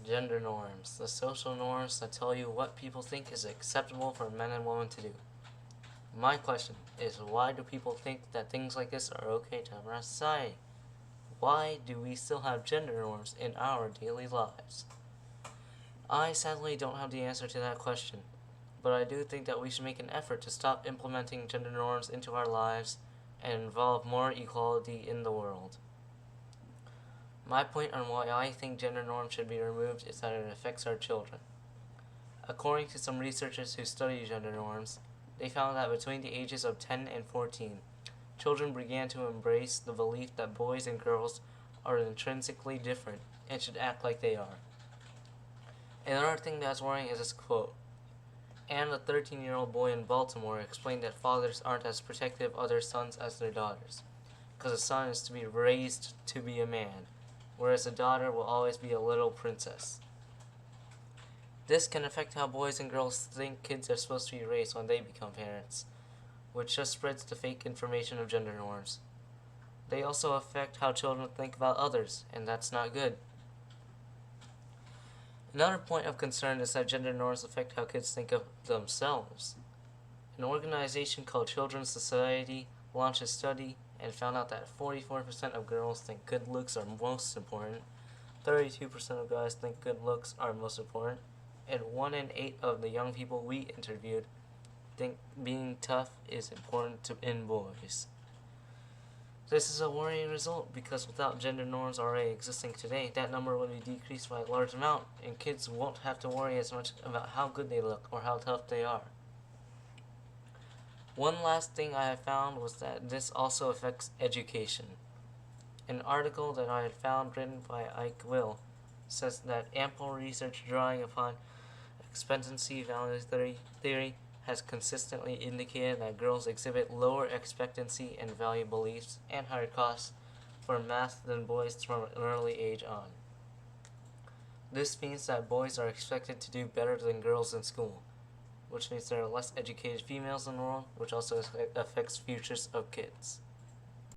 Gender norms, the social norms that tell you what people think is acceptable for men and women to do. My question is, why do people think that things like this are okay to have in our society? Why do we still have gender norms in our daily lives? I sadly don't have the answer to that question, but I do think that we should make an effort to stop implementing gender norms into our lives and involve more equality in the world. My point on why I think gender norms should be removed is that it affects our children. According to some researchers who study gender norms, they found that between the ages of 10 and 14, children began to embrace the belief that boys and girls are intrinsically different and should act like they are. Another thing that's worrying is this quote. And a 13-year-old boy in Baltimore explained that fathers aren't as protective of their sons as their daughters, because a son is to be raised to be a man, whereas a daughter will always be a little princess. This can affect how boys and girls think kids are supposed to be raised when they become parents, which just spreads the fake information of gender norms. They also affect how children think about others, and that's not good. Another point of concern is that gender norms affect how kids think of themselves. An organization called Children's Society launched a study and found out that 44% of girls think good looks are most important, 32% of guys think good looks are most important, and 1 in 8 of the young people we interviewed think being tough is important in boys. This is a worrying result because without gender norms already existing today, that number would be decreased by a large amount, and kids won't have to worry as much about how good they look or how tough they are. One last thing I have found was that this also affects education. An article that I had found written by Ike Will says that ample research drawing upon expectancy value theory has consistently indicated that girls exhibit lower expectancy and value beliefs and higher costs for math than boys from an early age on. This means that boys are expected to do better than girls in school, which means there are less educated females in the world, which also affects futures of kids.